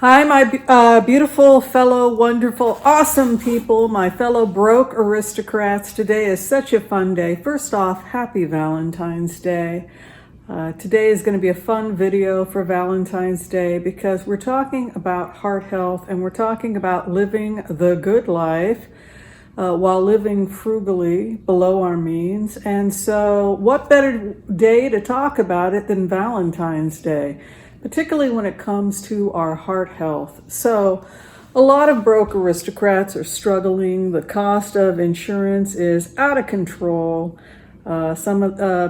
Hi, my beautiful, fellow, wonderful, awesome people, my fellow broke aristocrats. Today is such a fun day. First off, happy Valentine's Day. Today is going to be a fun video for Valentine's Day because we're talking about heart health and we're talking about living the good life while living frugally below our means. And so, what better day to talk about it than Valentine's Day? Particularly when it comes to our heart health. So a lot of broke aristocrats are struggling. The cost of insurance is out of control. Some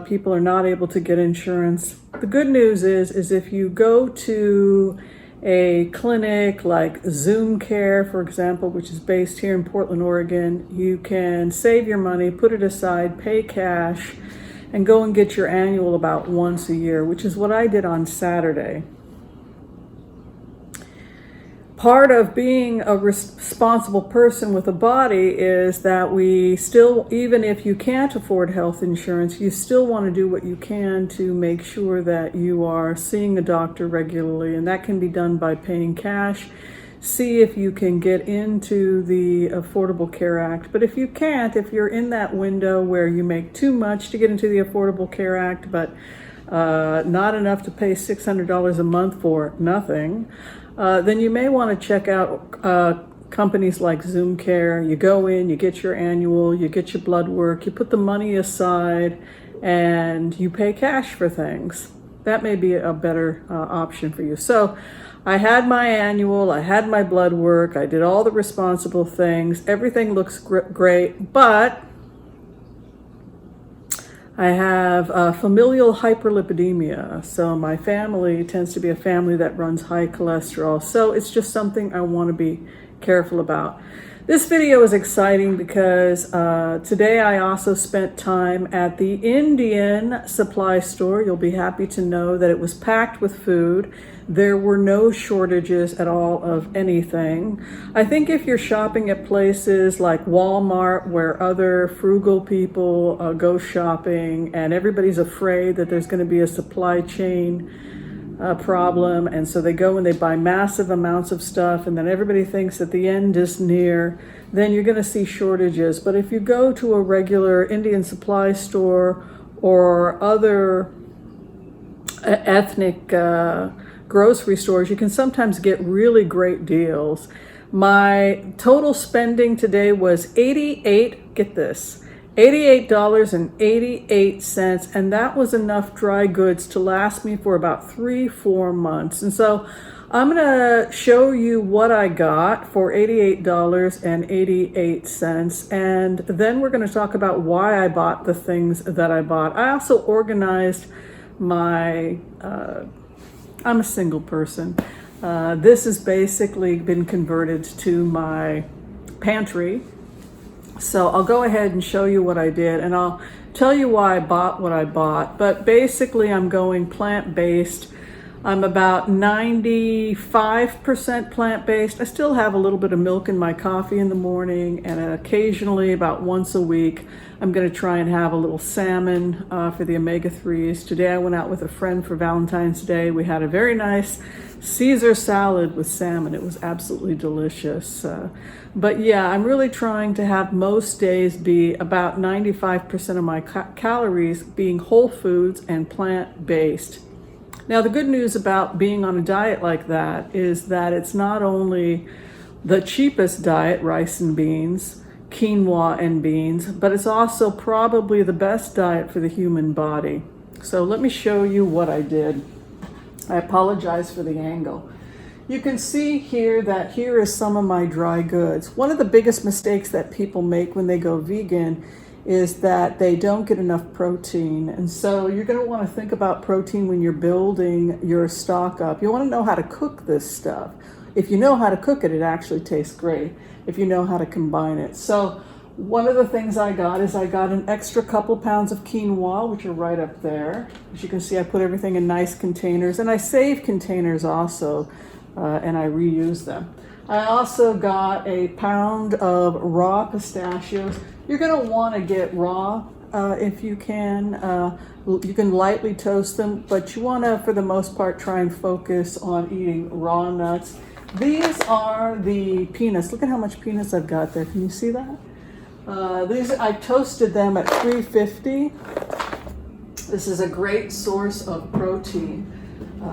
people are not able to get insurance. The good news is if you go to a clinic like Zoom Care, for example, which is based here in Portland, Oregon, you can save your money, put it aside, pay cash, and go and get your annual about once a year, which is what I did on Saturday. Part of being a responsible person with a body is that we still, even if you can't afford health insurance, you still want to do what you can to make sure that you are seeing a doctor regularly, and that can be done by paying cash. See if you can get into the Affordable Care Act. But if you can't, if you're in that window where you make too much to get into the Affordable Care Act, but not enough to pay $600 a month for nothing, then you may want to check out companies like Zoom Care. You go in, you get your annual, you get your blood work, you put the money aside, and you pay cash for things. That may be a better option for you. So I had my annual, I had my blood work, I did all the responsible things. Everything looks great, but I have familial hyperlipidemia. So my family tends to be a family that runs high cholesterol. So it's just something I want to be careful about. This video is exciting because today I also spent time at the Indian supply store. You'll be happy to know that it was packed with food. There were no shortages at all of anything. I think if you're shopping at places like Walmart, where other frugal people go shopping and everybody's afraid that there's going to be a supply chain problem, and so they go and they buy massive amounts of stuff, and then everybody thinks that the end is near, then you're going to see shortages. But if you go to a regular Indian supply store or other ethnic grocery stores, you can sometimes get really great deals. My total spending today was $88.88, and that was enough dry goods to last me for about 3-4 months. And so I'm going to show you what I got for $88.88, and then we're going to talk about why I bought the things that I bought. I also organized my I'm a single person. This has basically been converted to my pantry. So I'll go ahead and show you what I did, and I'll tell you why I bought what I bought. But basically I'm going plant-based. I'm about 95% plant-based. I still have a little bit of milk in my coffee in the morning, and occasionally, about once a week, I'm going to try and have a little salmon for the omega-3s. Today I went out with a friend for Valentine's Day. We had a very nice Caesar salad with salmon. It was absolutely delicious. But yeah, I'm really trying to have most days be about 95% of my calories being whole foods and plant-based. Now, the good news about being on a diet like that is that it's not only the cheapest diet, rice and beans, quinoa and beans, but it's also probably the best diet for the human body. So let me show you what I did. I apologize for the angle. You can see here that here is some of my dry goods. One of the biggest mistakes that people make when they go vegan is that they don't get enough protein. And so you're going to want to think about protein when you're building your stock up. You want to know how to cook this stuff. If you know how to cook it, it actually tastes great if you know how to combine it. So One of the things I got is I got an extra couple pounds of quinoa, which are right up there. As you can see, I put everything in nice containers, and I save containers also, and I reuse them. I also got a pound of raw pistachios. You're going to want to get raw if you can. You can lightly toast them, but you want to, for the most part, try and focus on eating raw nuts. These are the peanuts. Look at how much peanuts I've got there. Can you see that? These I toasted them at 350. This is a great source of protein.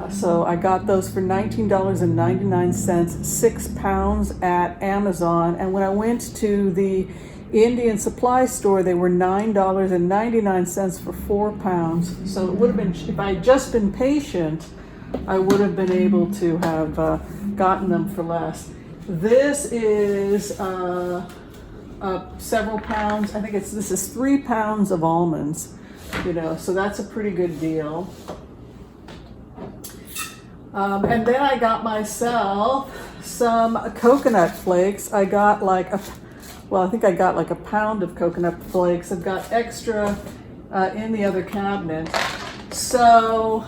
So I got those for $19.99, 6 pounds at Amazon. And when I went to the Indian supply store, they were $9.99 for 4 pounds. So it would have been, if I had just been patient, I would have been able to have gotten them for less. This is several pounds. I think this is 3 pounds of almonds, so that's a pretty good deal. And then I got myself some coconut flakes. I got I think I got like a pound of coconut flakes. I've got extra in the other cabinet. So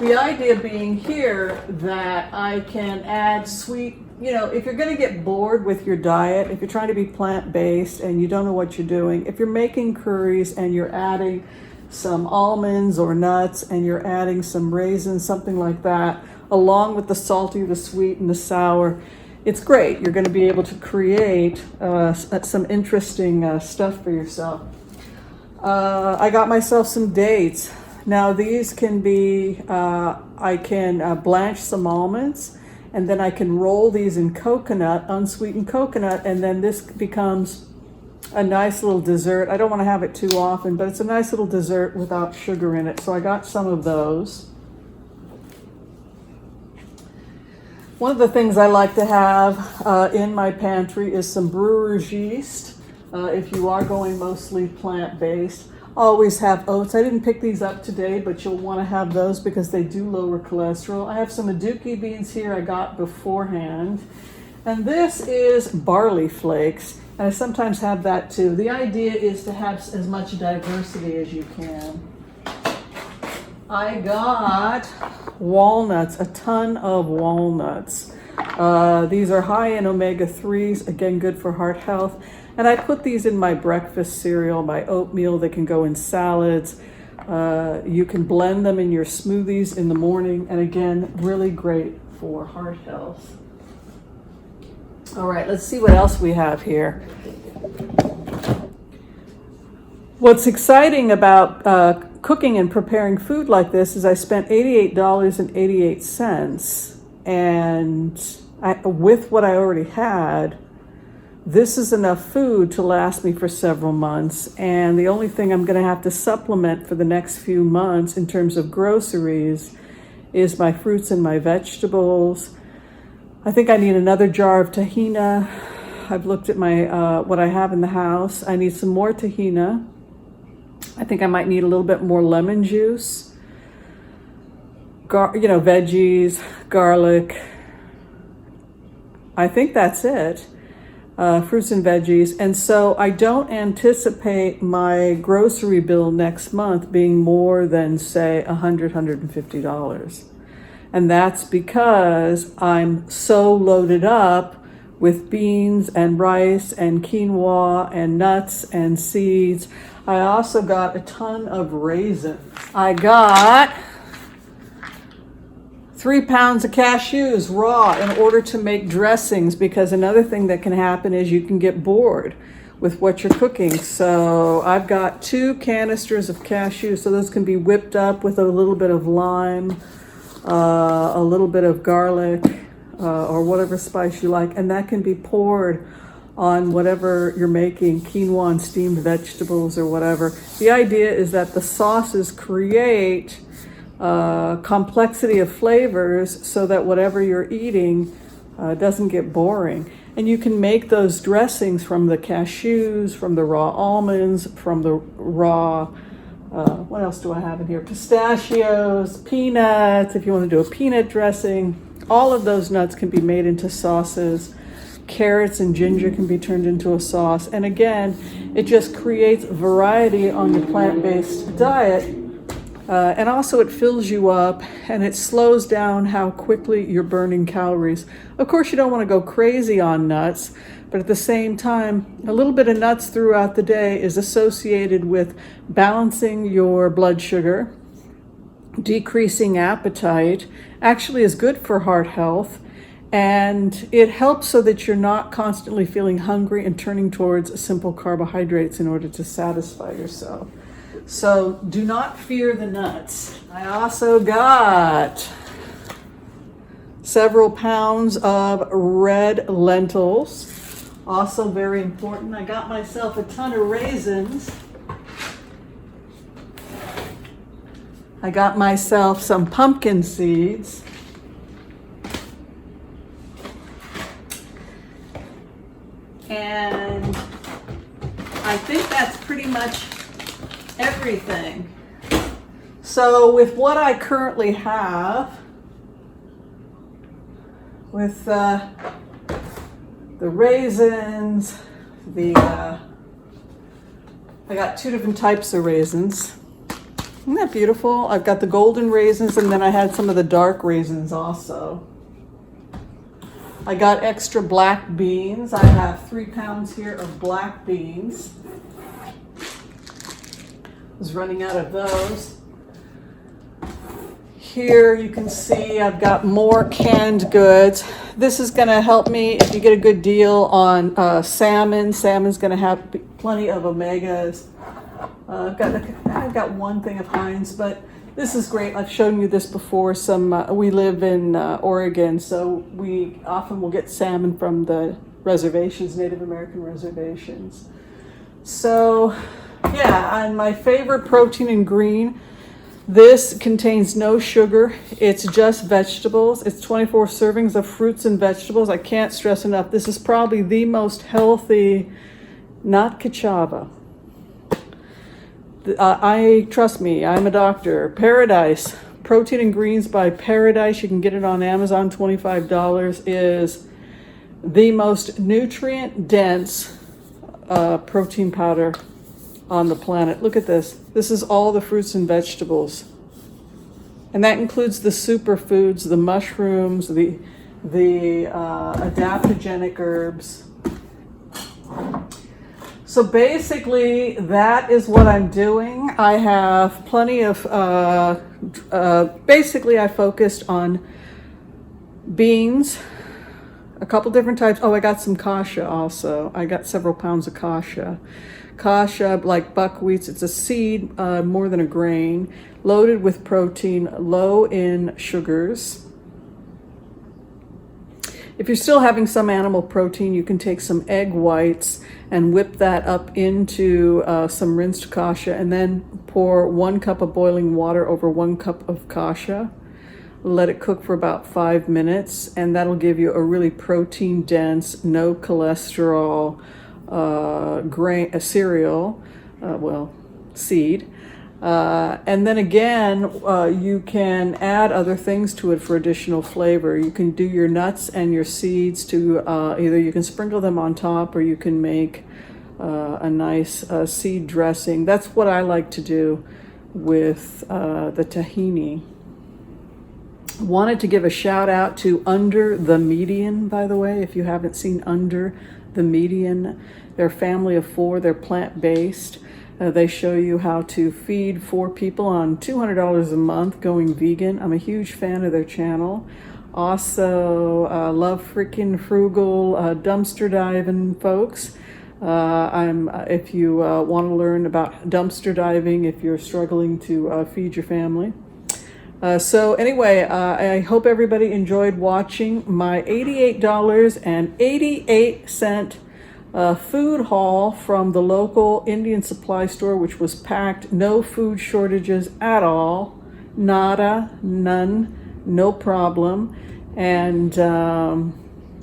the idea being here that I can add sweet, if you're going to get bored with your diet, if you're trying to be plant-based and you don't know what you're doing, if you're making curries and you're adding some almonds or nuts and you're adding some raisins, something like that, along with the salty, the sweet, and the sour, it's great. You're going to be able to create some interesting stuff for yourself. I got myself some dates. Now these can be, I can blanch some almonds, and then I can roll these in coconut, unsweetened coconut, and then this becomes a nice little dessert. I don't want to have it too often, but it's a nice little dessert without sugar in it. So I got some of those. One of the things I like to have in my pantry is some brewer's yeast. If you are going mostly plant-based, always have oats. I didn't pick these up today, but you'll want to have those because they do lower cholesterol. I have some aduki beans here I got beforehand. And this is barley flakes. And I sometimes have that too. The idea is to have as much diversity as you can. I got walnuts, a ton of walnuts. These are high in omega-3s, again, good for heart health. And I put these in my breakfast cereal, my oatmeal. They can go in salads. You can blend them in your smoothies in the morning. And again, really great for heart health. All right, let's see what else we have here. What's exciting about cooking and preparing food like this is I spent $88.88, and with what I already had, this is enough food to last me for several months. And the only thing I'm going to have to supplement for the next few months in terms of groceries is my fruits and my vegetables. I think I need another jar of tahina. I've looked at my what I have in the house. I need some more tahina. I think I might need a little bit more lemon juice. Veggies, garlic. I think that's it. Fruits and veggies. And so I don't anticipate my grocery bill next month being more than, say, $100, $150. And that's because I'm so loaded up with beans and rice and quinoa and nuts and seeds. I also got a ton of raisins. I got 3 pounds of cashews raw in order to make dressings, because another thing that can happen is you can get bored with what you're cooking. So I've got 2 canisters of cashews, so those can be whipped up with a little bit of lime, a little bit of garlic, or whatever spice you like, and that can be poured on whatever you're making, quinoa and steamed vegetables or whatever. The idea is that the sauces create complexity of flavors so that whatever you're eating doesn't get boring. And you can make those dressings from the cashews, from the raw almonds, from the raw, what else do I have in here? Pistachios, peanuts, if you want to do a peanut dressing. All of those nuts can be made into sauces. Carrots and ginger can be turned into a sauce. And again, it just creates variety on your plant-based diet. And also it fills you up and it slows down how quickly you're burning calories. Of course, you don't want to go crazy on nuts, but at the same time, a little bit of nuts throughout the day is associated with balancing your blood sugar, decreasing appetite, actually is good for heart health, and it helps so that you're not constantly feeling hungry and turning towards simple carbohydrates in order to satisfy yourself. So do not fear the nuts. I also got several pounds of red lentils. Also very important. I got myself a ton of raisins. I got myself some pumpkin seeds. And I think that's pretty much everything. So with what I currently have, with the raisins, I got two different types of raisins. Isn't that beautiful? I've got the golden raisins and then I had some of the dark raisins also. I got extra black beans. I have 3 pounds here of black beans. Was running out of those. Here you can see I've got more canned goods. This is going to help me if you get a good deal on salmon. Salmon's going to have plenty of omegas. I've got one thing of Heinz, but this is great. I've shown you this before. We live in Oregon, so we often will get salmon from the reservations, Native American reservations. So yeah, and my favorite protein in green, this contains no sugar. It's just vegetables. It's 24 servings of fruits and vegetables. I can't stress enough. This is probably the most healthy, not cassava. Trust me, I'm a doctor. Paradise, Protein and Greens by Paradise. You can get it on Amazon, $25, is the most nutrient dense protein powder on the planet. Look at this. This is all the fruits and vegetables. And that includes the superfoods, the mushrooms, the adaptogenic herbs. So basically, that is what I'm doing. I have plenty of, basically I focused on beans, a couple different types. Oh, I got some kasha also. I got several pounds of kasha. Kasha, like buckwheats, it's a seed more than a grain, loaded with protein, low in sugars. If you're still having some animal protein, you can take some egg whites and whip that up into some rinsed kasha and then pour 1 cup of boiling water over 1 cup of kasha. Let it cook for about 5 minutes, and that'll give you a really protein dense, no cholesterol cereal, seed. And then again, you can add other things to it for additional flavor. You can do your nuts and your seeds to either you can sprinkle them on top or you can make a nice seed dressing. That's what I like to do with the tahini. Wanted to give a shout out to Under the Median, by the way, if you haven't seen Under the Median. They're a family of 4, they're plant-based. They show you how to feed 4 people on $200 a month going vegan. I'm a huge fan of their channel. Also, love freaking frugal dumpster diving folks. If you want to learn about dumpster diving, if you're struggling to feed your family. So anyway, I hope everybody enjoyed watching my $88.88 food haul from the local Indian supply store, which was packed. No food shortages at all. Nada, none, no problem. And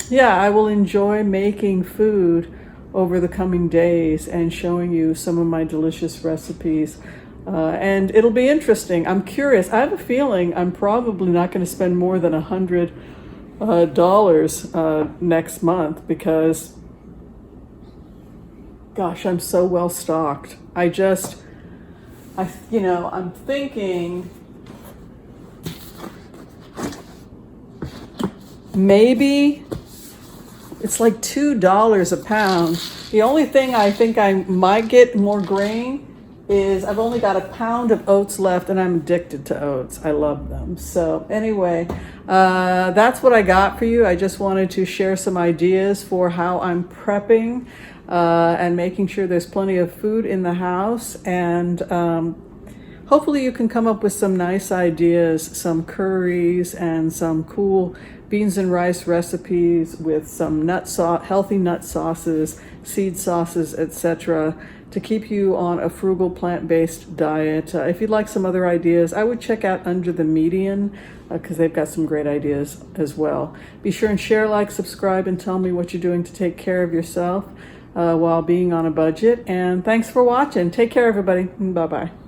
yeah, I will enjoy making food over the coming days and showing you some of my delicious recipes. And it'll be interesting. I'm curious. I have a feeling I'm probably not going to spend more than $100 dollars next month because, gosh, I'm so well stocked. I'm thinking maybe it's like $2 a pound. The only thing I think I might get more grain is I've only got a pound of oats left, and I'm addicted to oats. I love them. So anyway, that's what I got for you. I just wanted to share some ideas for how I'm prepping and making sure there's plenty of food in the house. And hopefully you can come up with some nice ideas, some curries and some cool beans and rice recipes with some healthy nut sauces, seed sauces, etc., to keep you on a frugal plant-based diet. If you'd like some other ideas, I would check out Under the Median because they've got some great ideas as well. Be sure and share, like, subscribe, and tell me what you're doing to take care of yourself while being on a budget. And thanks for watching. Take care, everybody. Bye-bye.